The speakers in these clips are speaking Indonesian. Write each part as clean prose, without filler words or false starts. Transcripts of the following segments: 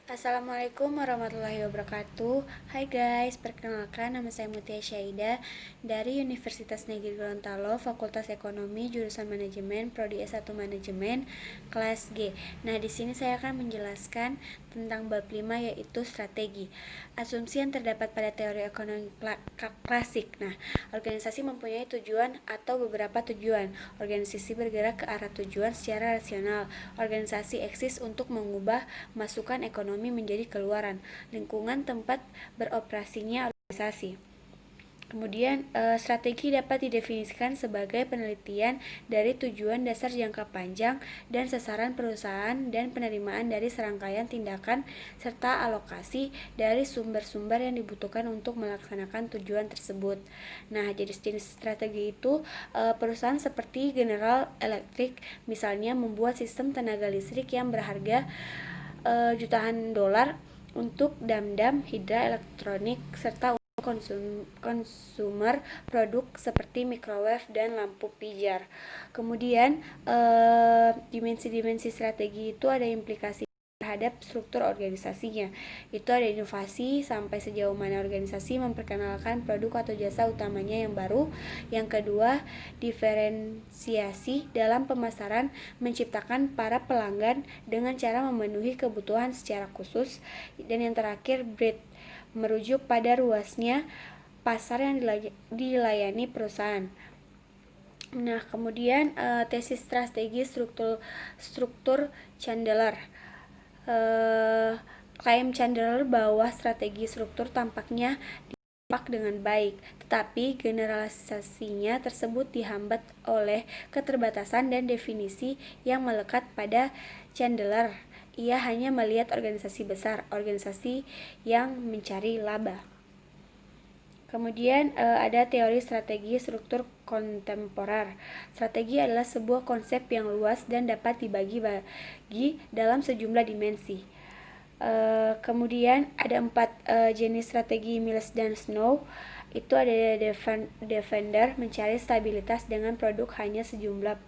Assalamualaikum warahmatullahi wabarakatuh. Hai guys, perkenalkan nama saya Mutia Syaida dari Universitas Negeri Gorontalo, Fakultas Ekonomi, jurusan Manajemen, Prodi S1 Manajemen, kelas G. Nah, di sini saya akan menjelaskan tentang bab 5 yaitu strategi. Asumsi yang terdapat pada teori ekonomi klasik. Nah, organisasi mempunyai tujuan atau beberapa tujuan. Organisasi bergerak ke arah tujuan secara rasional. Organisasi eksis untuk mengubah masukan ekonomi menjadi keluaran, lingkungan tempat beroperasinya organisasi. Kemudian, strategi dapat didefinisikan sebagai penelitian dari tujuan dasar jangka panjang dan sasaran perusahaan dan penerimaan dari serangkaian tindakan serta alokasi dari sumber-sumber yang dibutuhkan untuk melaksanakan tujuan tersebut. Nah, jenis-jenis strategi itu perusahaan seperti General Electric misalnya membuat sistem tenaga listrik yang berharga jutaan dolar untuk dam-dam hidroelektronik serta konsumer produk seperti microwave dan lampu pijar. Kemudian dimensi-dimensi strategi itu ada implikasi terhadap struktur organisasinya. Itu ada inovasi sampai sejauh mana organisasi memperkenalkan produk atau jasa utamanya yang baru. Yang kedua, diferensiasi dalam pemasaran, menciptakan para pelanggan dengan cara memenuhi kebutuhan secara khusus. Dan yang terakhir, breadth, merujuk pada ruasnya pasar yang dilayani perusahaan. Nah, kemudian tesis strategi struktur Chandler. Klaim Chandler bahwa strategi struktur tampaknya ditampak dengan baik, tetapi generalisasinya tersebut dihambat oleh keterbatasan dan definisi yang melekat pada Chandler. Ia hanya melihat organisasi besar, organisasi yang mencari laba. Kemudian ada teori strategi struktur kontemporer. Strategi adalah sebuah konsep yang luas dan dapat dibagi dalam sejumlah dimensi. Kemudian ada 4 jenis strategi Miles dan Snow. Itu ada defender, mencari stabilitas dengan produk hanya sejumlah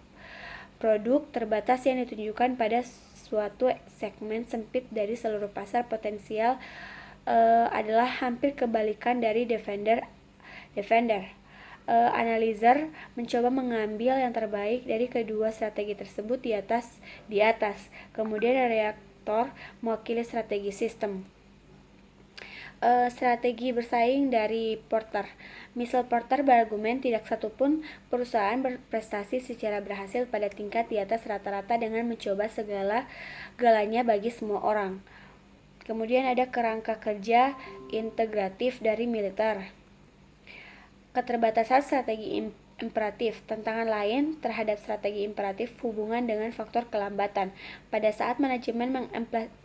produk terbatas yang ditunjukkan pada suatu segmen sempit dari seluruh pasar potensial. Adalah hampir kebalikan dari defender. Analyzer mencoba mengambil yang terbaik dari kedua strategi tersebut di atas. Kemudian reaktor mewakili strategi sistem. Strategi bersaing dari Porter. Misal Porter berargumen tidak satupun perusahaan berprestasi secara berhasil pada tingkat di atas rata-rata dengan mencoba segala-galanya bagi semua orang. Kemudian ada kerangka kerja integratif dari militer. Keterbatasan strategi imperatif. Tantangan lain terhadap strategi imperatif hubungan dengan faktor kelambatan. Pada saat manajemen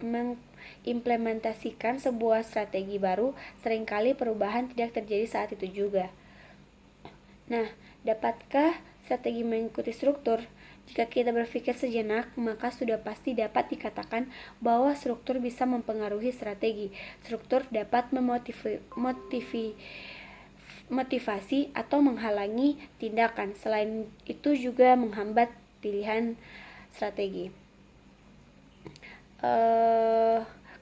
mengimplementasikan sebuah strategi baru, seringkali perubahan tidak terjadi saat itu juga. Nah, dapatkah strategi mengikuti struktur? Jika kita berpikir sejenak, maka sudah pasti dapat dikatakan bahwa struktur bisa mempengaruhi strategi. Struktur dapat memotivasi atau menghalangi tindakan. Selain itu juga menghambat pilihan strategi.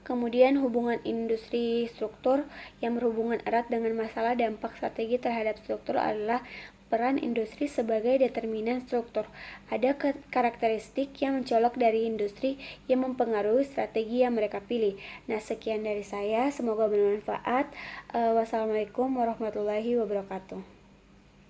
Kemudian hubungan industri struktur yang berhubungan erat dengan masalah dampak strategi terhadap struktur adalah peran industri sebagai determinan struktur. Ada karakteristik yang mencolok dari industri yang mempengaruhi strategi yang mereka pilih. Nah, sekian dari saya. Semoga bermanfaat. Wassalamualaikum warahmatullahi wabarakatuh.